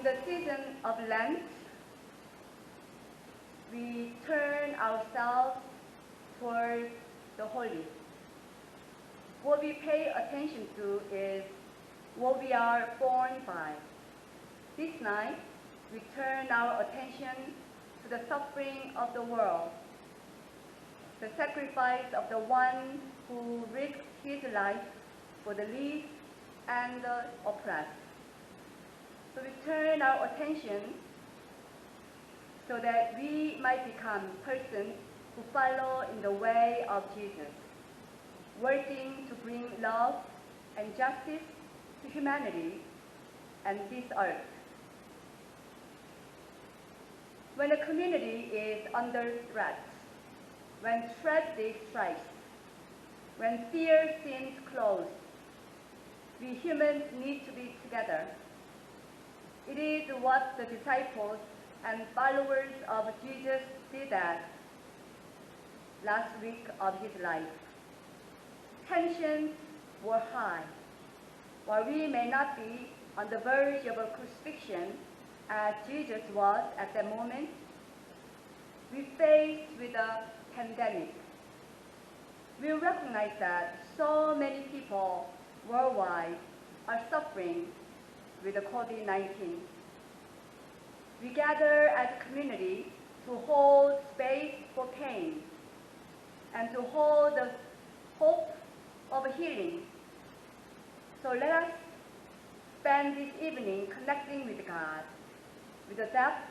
In the season of Lent, we turn ourselves toward the holy. What we pay attention to is what we are born by. This night, we turn our attention to the suffering of the world, the sacrifice of the one who risked his life for the least and the oppressed. So we turn our attention so that we might become persons who follow in the way of Jesus, working to bring love and justice to humanity and this earth. When a community is under threat, when tragedy strikes, when fear seems close, we humans need to be together. It is what the disciples and followers of Jesus did that last week of his life. Tensions were high. While we may not be on the verge of a crucifixion as Jesus was at that moment, we faced with a pandemic. We recognize that so many people worldwide are suffering with the COVID-19. We gather as a community to hold space for pain and to hold the hope of healing. So let us spend this evening connecting with God, with the depth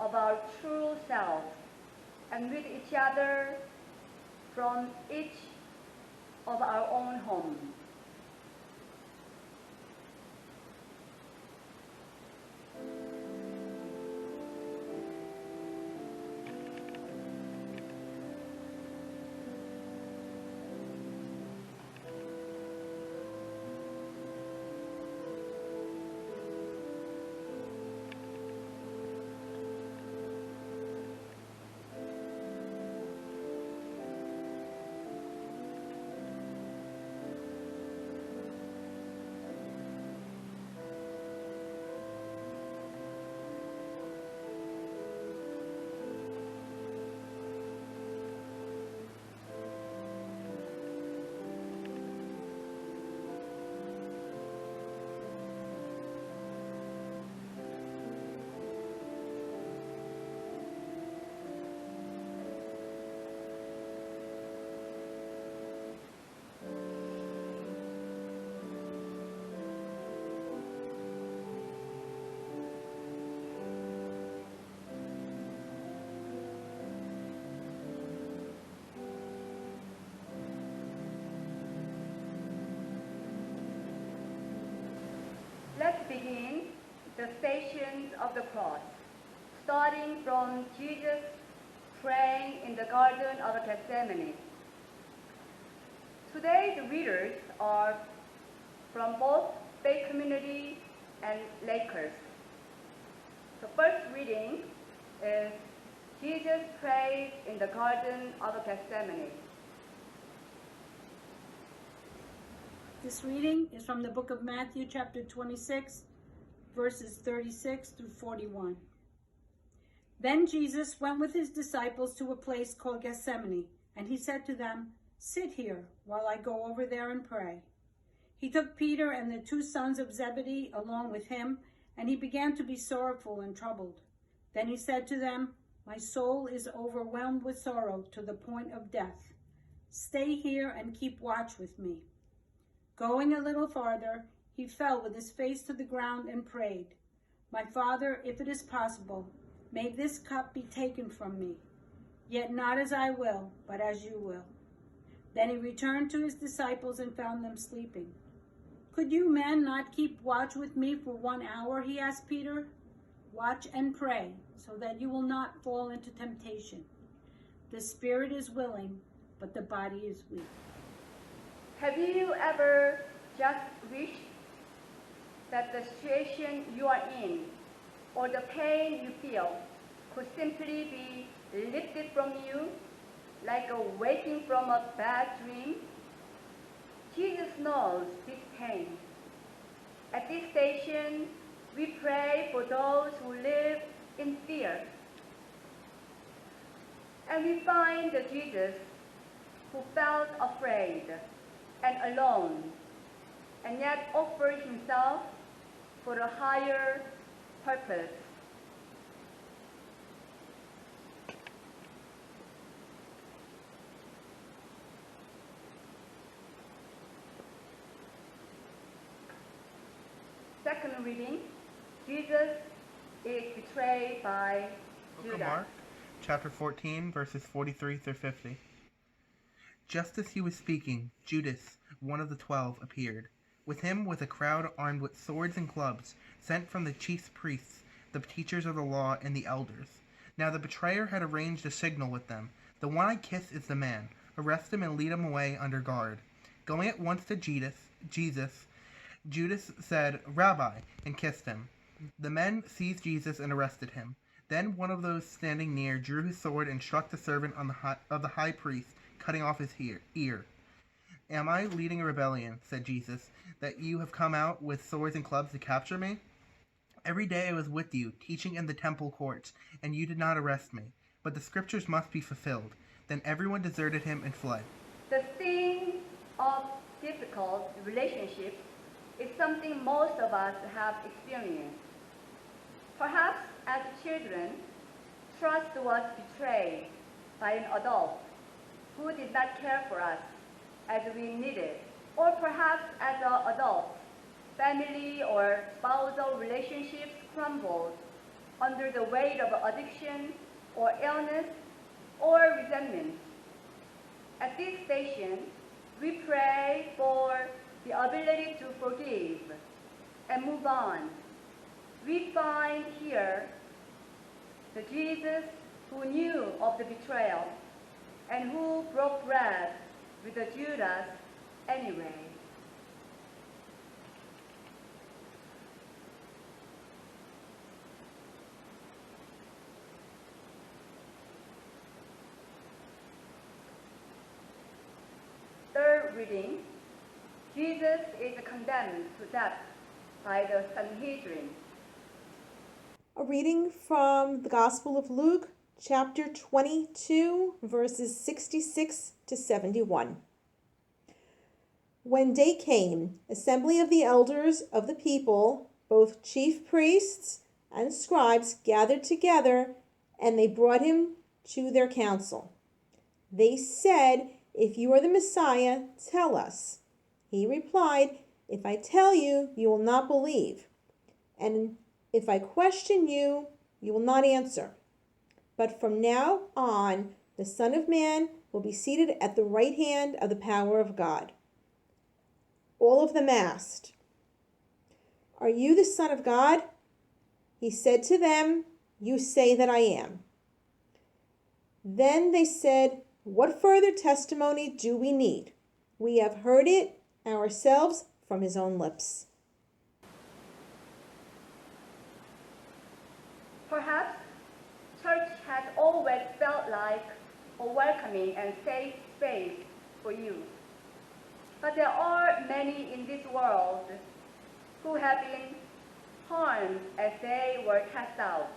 of our true self, and with each other from each of our own homes. Let's begin the Stations of the Cross, starting from Jesus praying in the Garden of Gethsemane. Today's readers are from both faith community and Lakers. The first reading is Jesus prays in the Garden of Gethsemane. This reading is from the book of Matthew, chapter 26, verses 36 through 41. Then Jesus went with his disciples to a place called Gethsemane, and he said to them, "Sit here while I go over there and pray." He took Peter and the 2 sons of Zebedee along with him, and he began to be sorrowful and troubled. Then he said to them, "My soul is overwhelmed with sorrow to the point of death. Stay here and keep watch with me." Going a little farther, he fell with his face to the ground and prayed, "My Father, if it is possible, may this cup be taken from me. Yet not as I will, but as you will." Then he returned to his disciples and found them sleeping. "Could you men not keep watch with me for 1 hour?" he asked Peter. "Watch and pray, so that you will not fall into temptation. The spirit is willing, but the body is weak." Have you ever just wished that the situation you are in or the pain you feel could simply be lifted from you like a waking from a bad dream? Jesus knows this pain. At this station, we pray for those who live in fear. And we find the Jesus who felt afraid and alone, and yet offered himself for a higher purpose. Second reading, Jesus is betrayed by Judas. Mark, chapter 14, verses 43 through 50. Just as he was speaking, Judas, one of the 12, appeared. With him was a crowd armed with swords and clubs, sent from the chief priests, the teachers of the law, and the elders. Now the betrayer had arranged a signal with them. "The one I kiss is the man. Arrest him and lead him away under guard." Going at once to Jesus, Judas said, "Rabbi," and kissed him. The men seized Jesus and arrested him. Then one of those standing near drew his sword and struck the servant of the high priest, cutting off his ear. "Am I leading a rebellion," said Jesus, "that you have come out with swords and clubs to capture me? Every day I was with you, teaching in the temple courts, and you did not arrest me. But the scriptures must be fulfilled." Then everyone deserted him and fled. The theme of difficult relationships is something most of us have experienced. Perhaps as children, trust was betrayed by an adult who did not care for us as we needed. Or perhaps as an adult, family or spousal relationships crumbled under the weight of addiction or illness or resentment. At this station, we pray for the ability to forgive and move on. We find here the Jesus who knew of the betrayal and who broke bread with the Judas anyway. Third reading, Jesus is condemned to death by the Sanhedrin. A reading from the Gospel of Luke, chapter 22, verses 66 to 71. When day came, assembly of the elders of the people, both chief priests and scribes, gathered together, and they brought him to their council. They said, "If you are the Messiah, tell us." He replied, "If I tell you, you will not believe. And if I question you, you will not answer. But from now on, the Son of Man will be seated at the right hand of the power of God." All of them asked, "Are you the Son of God?" He said to them, "You say that I am." Then they said, "What further testimony do we need? We have heard it ourselves from his own lips." Perhaps church has always felt like a welcoming and safe space for you. But there are many in this world who have been harmed as they were cast out,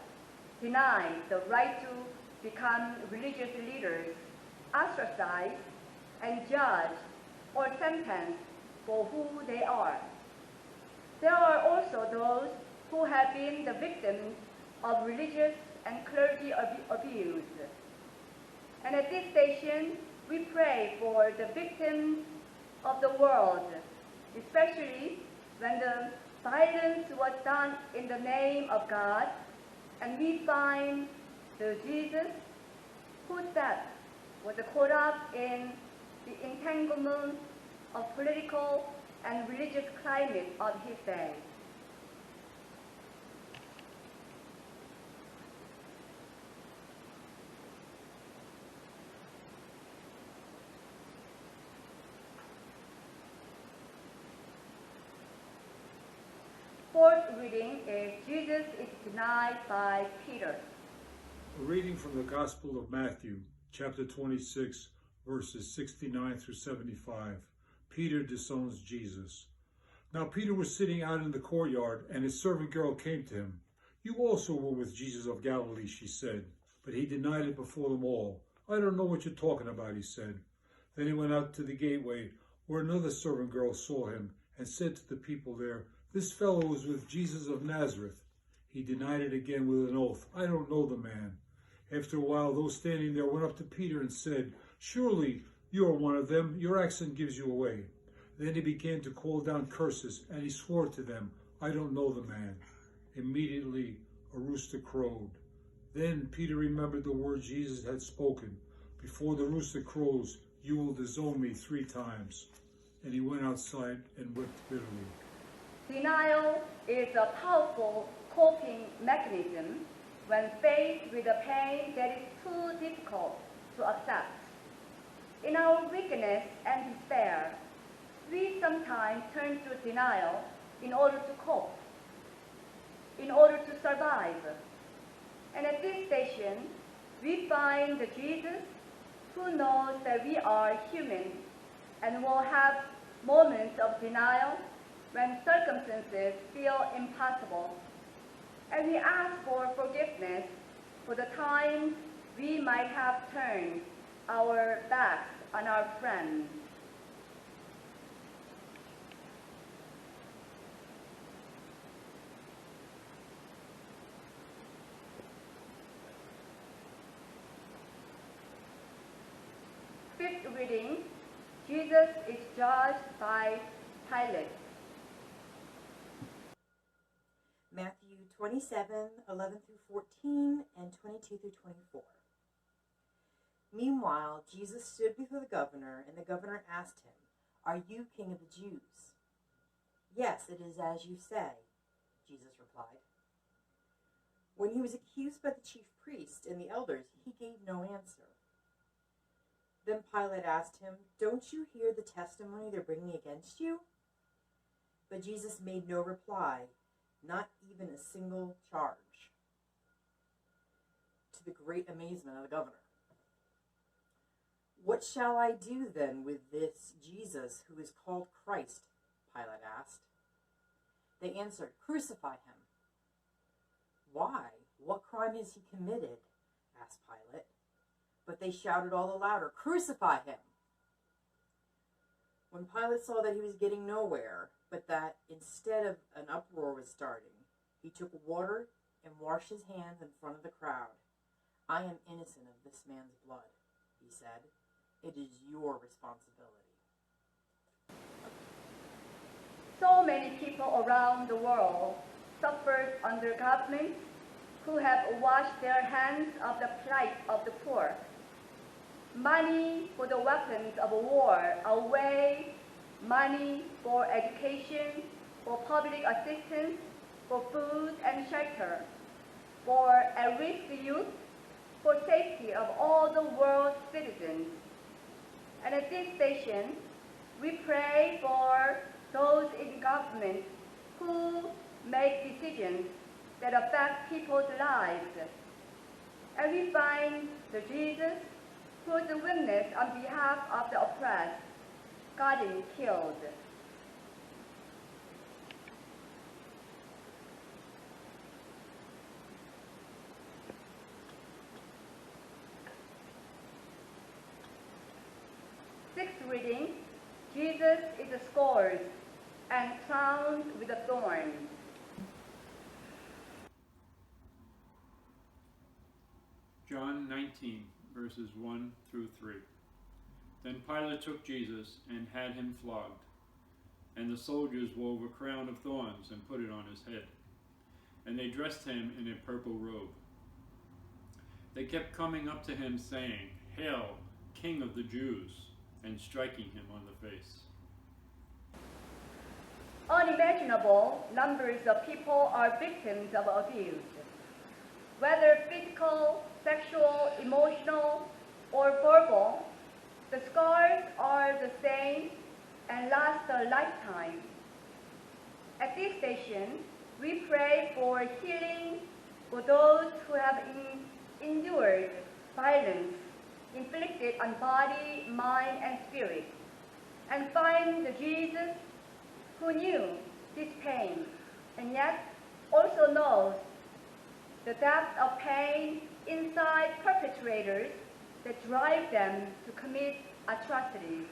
denied the right to become religious leaders, ostracized, and judged or sentenced for who they are. There are also those who have been the victims of religious and clergy abuse. And at this station, we pray for the victims of the world, especially when the violence was done in the name of God, and we find the Jesus whose death was caught up in the entanglement of political and religious climate of his day. Fourth reading is Jesus is denied by Peter. A reading from the Gospel of Matthew, chapter 26, verses 69 through 75. Peter disowns Jesus. Now Peter was sitting out in the courtyard, and his servant girl came to him. "You also were with Jesus of Galilee," she said. But he denied it before them all. "I don't know what you're talking about," he said. Then he went out to the gateway, where another servant girl saw him, and said to the people there, "This fellow was with Jesus of Nazareth." He denied it again with an oath. "I don't know the man." After a while, those standing there went up to Peter and said, "Surely you are one of them. Your accent gives you away." Then he began to call down curses, and he swore to them, "I don't know the man." Immediately a rooster crowed. Then Peter remembered the word Jesus had spoken, "Before the rooster crows, you will disown me 3 times." And he went outside and wept bitterly. Denial is a powerful coping mechanism when faced with a pain that is too difficult to accept. In our weakness and despair, we sometimes turn to denial in order to cope, in order to survive. And at this station, we find the Jesus who knows that we are human and will have moments of denial when circumstances feel impossible. And we ask for forgiveness for the times we might have turned our backs on our friends. Fifth reading, Jesus is judged by Pilate. Matthew 27:11 through 14 and 22 through 24. Meanwhile, Jesus stood before the governor, and the governor asked him, "Are you king of the Jews?" "Yes, it is as you say," Jesus replied. When he was accused by the chief priests and the elders, he gave no answer. Then Pilate asked him, "Don't you hear the testimony they're bringing against you?" But Jesus made no reply, not even a single charge, to the great amazement of the governor. "What shall I do then with this Jesus who is called Christ?" Pilate asked. They answered, "Crucify him." "Why? What crime has he committed?" asked Pilate. But they shouted all the louder, "Crucify him!" When Pilate saw that he was getting nowhere, but that instead of an uproar was starting, he took water and washed his hands in front of the crowd. "I am innocent of this man's blood," he said. "It is your responsibility." So many people around the world suffered under governments who have washed their hands of the plight of the poor. Money for the weapons of war outweigh money for education, for public assistance, for food and shelter, for at-risk youth, for safety of all the world's citizens. And at this station, we pray for those in government who make decisions that affect people's lives. And we find the Jesus who is a witness on behalf of the oppressed, gotten killed. Sixth reading, Jesus is scourged and crowned with thorns. John 19, verses 1 through 3. Then Pilate took Jesus and had him flogged, and the soldiers wove a crown of thorns and put it on his head, and they dressed him in a purple robe. They kept coming up to him saying, "Hail, King of the Jews," and striking him on the face. Unimaginable numbers of people are victims of abuse, whether physical, sexual, emotional, or verbal. The scars are the same and last a lifetime. At this station, we pray for healing for those who have endured violence inflicted on body, mind, and spirit, and find the Jesus who knew this pain and yet also knows the depth of pain inside perpetrators that drive them to commit atrocities.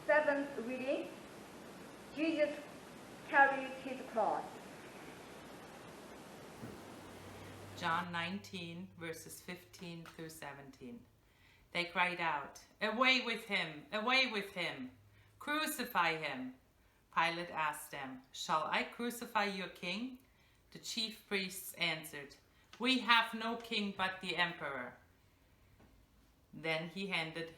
Seventh reading, Jesus carries his cross. John 19, verses 15 through 17. They cried out, "Away with him! Away with him! Crucify him!" Pilate asked them, "Shall I crucify your king?" The chief priests answered, "We have no king but the emperor." Then he handed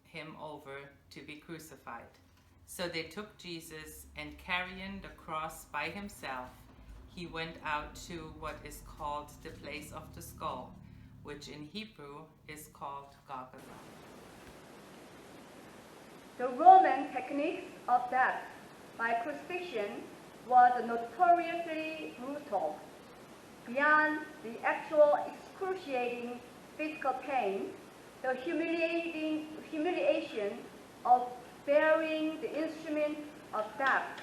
him over to be crucified. So they took Jesus, and carrying the cross by himself, he went out to what is called the place of the skull, which in Hebrew is called Golgotha. The Roman technique of death by crucifixion was notoriously brutal. Beyond the actual excruciating physical pain, the humiliation of bearing the instrument of death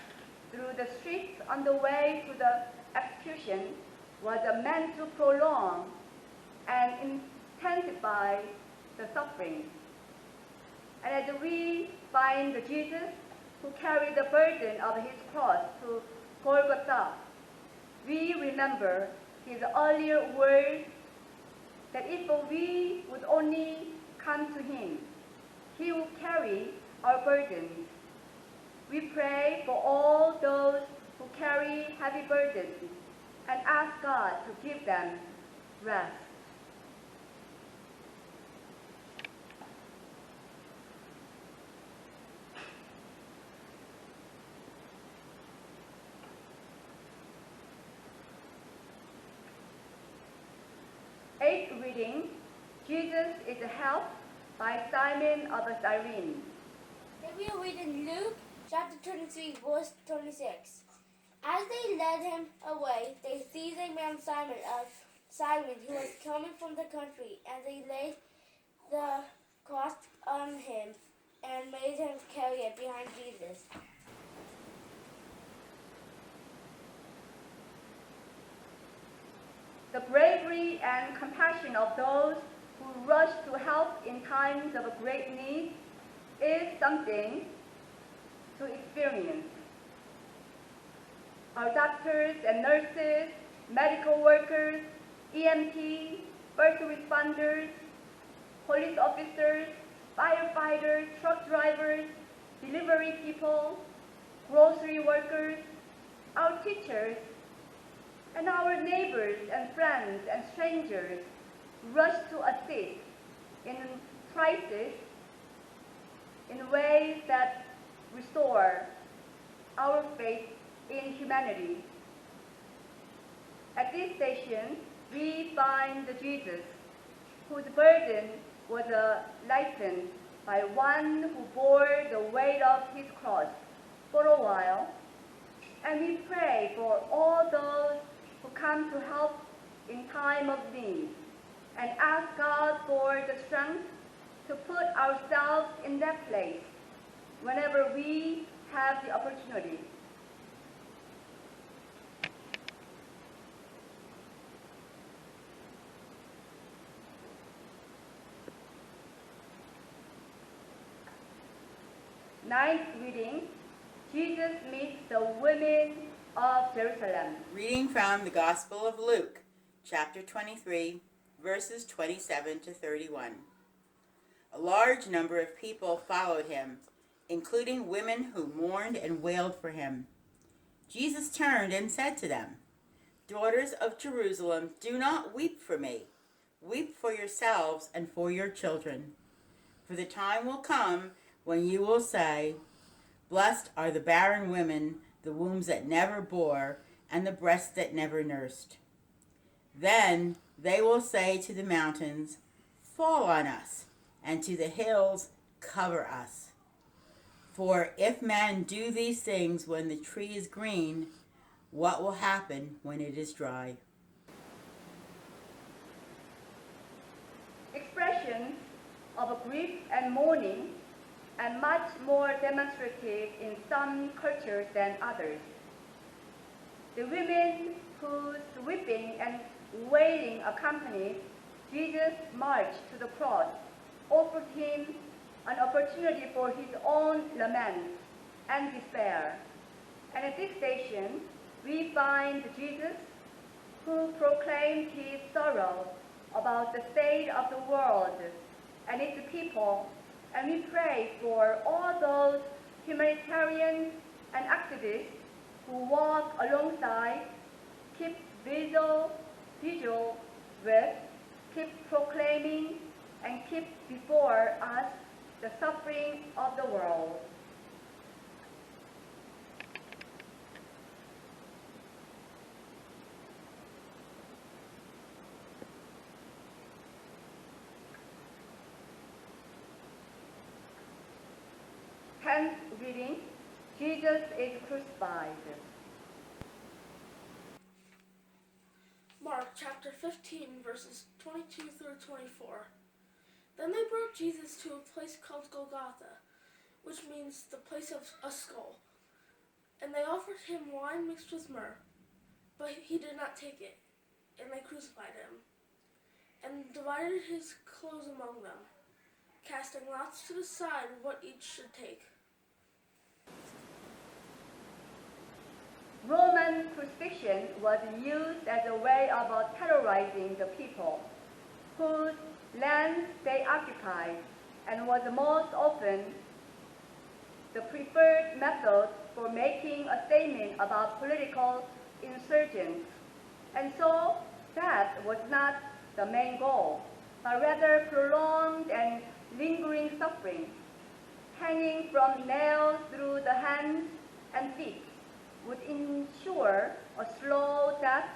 through the streets on the way to the execution was meant to prolong and intensify the suffering. And as we find Jesus who carried the burden of his cross to Golgotha, we remember his earlier words that if we would only come to him, he will carry our burdens. We pray for all those who carry heavy burdens and ask God to give them rest. Eighth reading, Jesus is helped by Simon of Cyrene. We are reading Luke chapter 23, verse 26. As they led him away, they seized a man Simon who was coming from the country, and they laid the cross on him and made him carry it behind Jesus. The bravery and compassion of those who rush to help in times of great need is something to experience. Our doctors and nurses, medical workers, EMT, first responders, police officers, firefighters, truck drivers, delivery people, grocery workers, our teachers, and our neighbors and friends and strangers rush to assist in crisis in ways that restore our faith in humanity. At this station, we find Jesus, whose burden was lightened by one who bore the weight of his cross for a while, and we pray for all those who come to help in time of need, and ask God for the strength to put ourselves in that place whenever we have the opportunity. Ninth reading, Jesus meets the women of Jerusalem. Reading from the Gospel of Luke, chapter 23, verses 27 to 31. A large number of people followed him, including women who mourned and wailed for him. Jesus turned and said to them, "Daughters of Jerusalem, do not weep for me. Weep for yourselves and for your children. For the time will come when you will say, 'Blessed are the barren women, the wombs that never bore, and the breasts that never nursed.' Then they will say to the mountains, 'Fall on us,' and to the hills, 'Cover us.' For if men do these things when the tree is green, What will happen when it is dry? Expressions of grief and mourning, and much more demonstrative in some cultures than others. The women whose weeping and wailing accompanied Jesus' march to the cross offered him an opportunity for his own lament and despair. And at this station, we find Jesus who proclaimed his sorrow about the state of the world and its people, and we pray for all those humanitarians and activists who walk alongside, keep vigil with, keep proclaiming, and keep before us the suffering of the world. Tenth reading, Jesus is crucified. Mark chapter 15, verses 22 through 24. Then they brought Jesus to a place called Golgotha, which means the place of a skull. And they offered him wine mixed with myrrh, but he did not take it, and they crucified him, and divided his clothes among them, casting lots to decide what each should take. Roman crucifixion was used as a way of terrorizing the people, whose lands they occupied, and was most often the preferred method for making a statement about political insurgents. And so that was not the main goal, but rather prolonged and lingering suffering, hanging from nails through the hands and feet, would ensure a slow death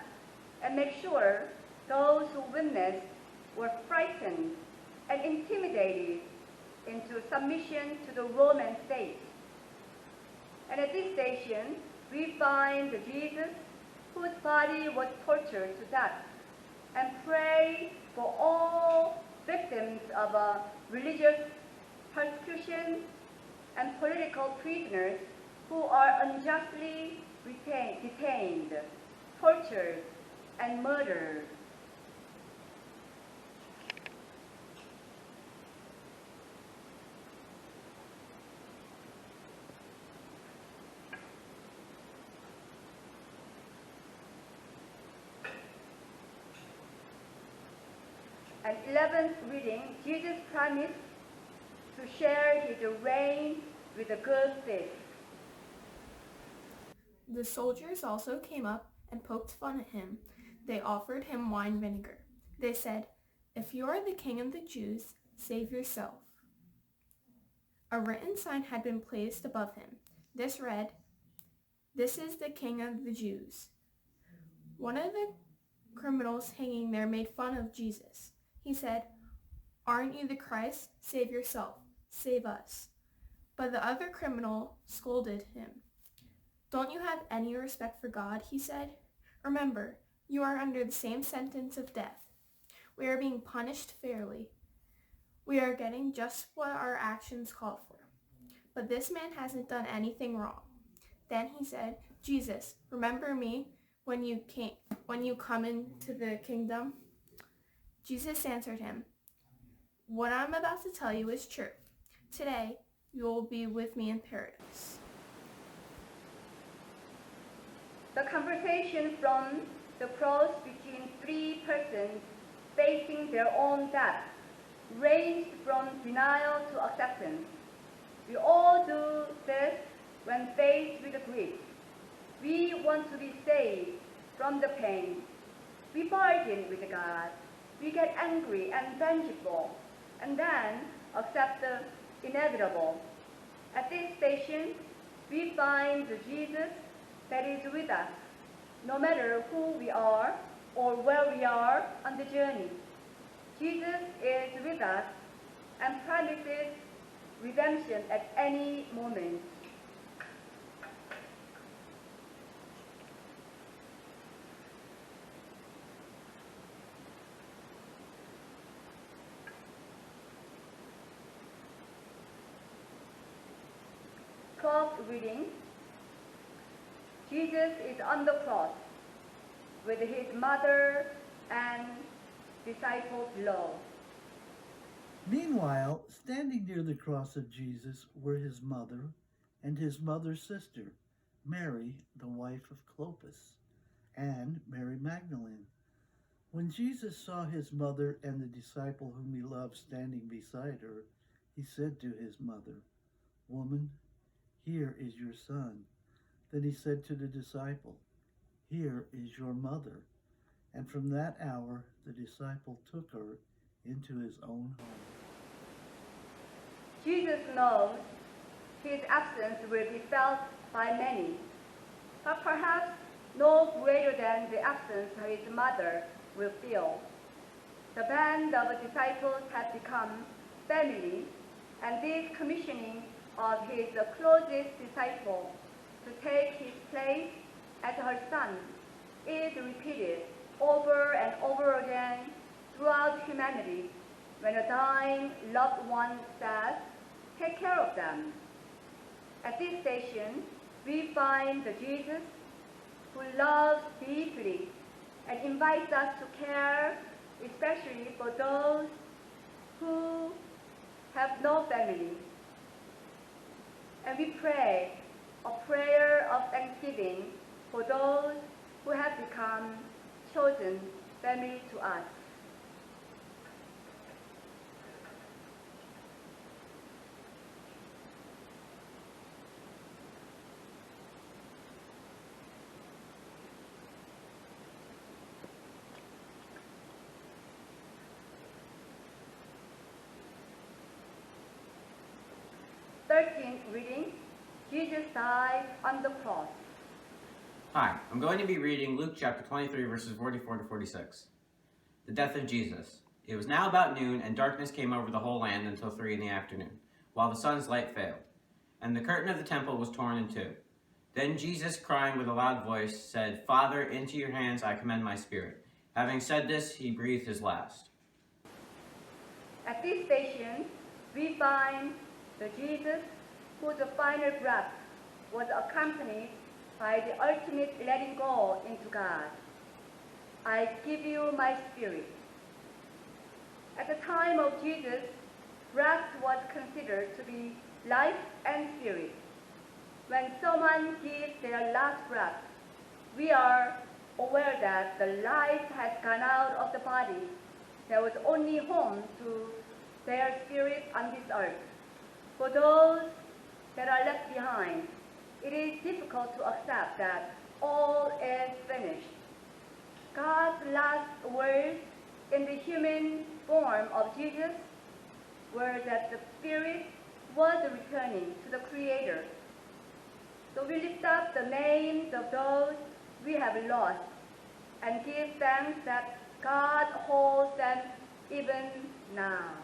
and make sure those who witnessed were frightened and intimidated into submission to the Roman state. And at this station, we find Jesus whose body was tortured to death, and pray for all victims of religious persecution and political prisoners who are unjustly detained, tortured, and murdered. And 11th reading, Jesus promised to share his reign with a good thief. The soldiers also came up and poked fun at him. They offered him wine vinegar. They said, "If you are the king of the Jews, save yourself." A written sign had been placed above him. This read, "This is the king of the Jews." One of the criminals hanging there made fun of Jesus. He said, "Aren't you the Christ? Save yourself. Save us." But the other criminal scolded him. "Don't you have any respect for God?" he said. "Remember, you are under the same sentence of death. We are being punished fairly. We are getting just what our actions called for. But this man hasn't done anything wrong." Then he said, "Jesus, remember me when you come into the kingdom." Jesus answered him, "What I'm about to tell you is true. Today, you will be with me in paradise." The conversation from the cross between three persons facing their own death ranged from denial to acceptance. We all do this when faced with grief. We want to be saved from the pain. We bargain with God. We get angry and vengeful, and then accept the inevitable. At this station, we find the Jesus that is with us, no matter who we are or where we are on the journey. Jesus is with us and promises redemption at any moment. 12th reading. Jesus is on the cross with his mother and disciples below. Meanwhile, standing near the cross of Jesus were his mother and his mother's sister, Mary, the wife of Clopas, and Mary Magdalene. When Jesus saw his mother and the disciple whom he loved standing beside her, he said to his mother, "Woman, here is your son." Then he said to the disciple, "Here is your mother." And from that hour the disciple took her into his own home. Jesus knows his absence will be felt by many, but perhaps no greater than the absence of his mother will feel. The band of disciples had become family, and this commissioning of his closest disciple to take his place as her son is repeated over and over again throughout humanity when a dying loved one says, "Take care of them." At this station, we find the Jesus who loves deeply and invites us to care, especially for those who have no family. And we pray a prayer of thanksgiving for those who have become chosen family to us. Reading, Jesus died on the cross. Hi, I'm going to be reading Luke chapter 23, verses 44 to 46. The death of Jesus. It was now about noon, and darkness came over the whole land until 3 in the afternoon, while the sun's light failed. And the curtain of the temple was torn in two. Then Jesus, crying with a loud voice, said, "Father, into your hands I commend my spirit." Having said this, he breathed his last. At this station, we find the Jesus whose final breath was accompanied by the ultimate letting go into God. "I give you my spirit." At the time of Jesus, breath was considered to be life and spirit. When someone gives their last breath, we are aware that the life has gone out of the body. There was only home to their spirit on this earth. For those that are left behind, it is difficult to accept that all is finished. God's last words in the human form of Jesus were that the Spirit was returning to the Creator. So we lift up the names of those we have lost and give thanks that God holds them even now.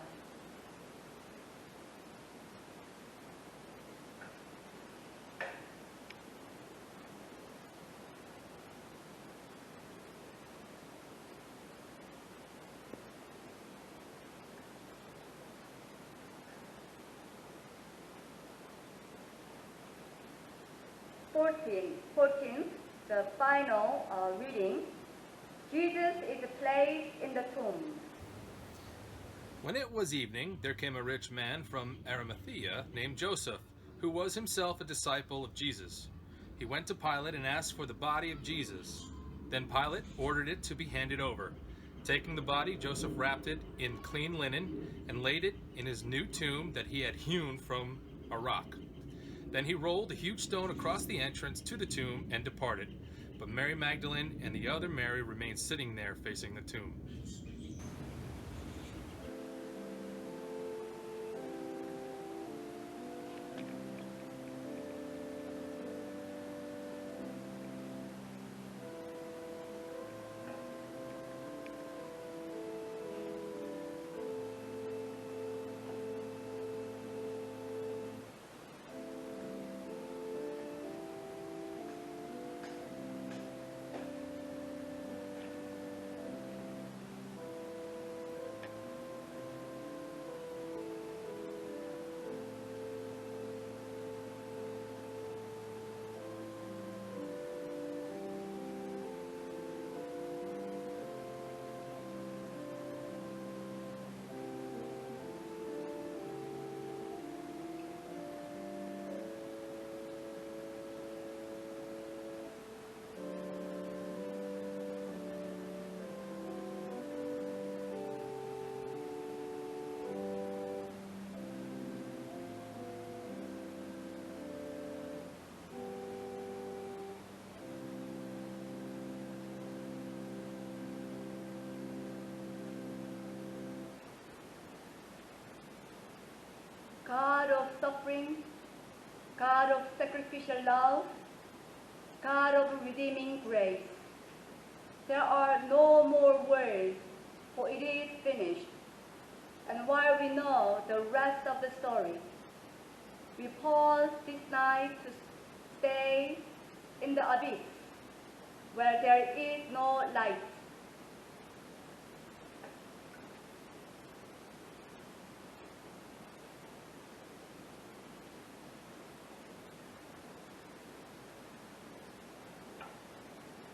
Fourteenth, the final reading. Jesus is placed in the tomb. When it was evening, there came a rich man from Arimathea named Joseph, who was himself a disciple of Jesus. He went to Pilate and asked for the body of Jesus. Then Pilate ordered it to be handed over. Taking the body, Joseph wrapped it in clean linen and laid it in his new tomb that he had hewn from a rock. Then he rolled a huge stone across the entrance to the tomb and departed. But Mary Magdalene and the other Mary remained sitting there facing the tomb. suffering, God of sacrificial love, God of redeeming grace. There are no more words, for it is finished. And while we know the rest of the story, we pause this night to stay in the abyss, where there is no light,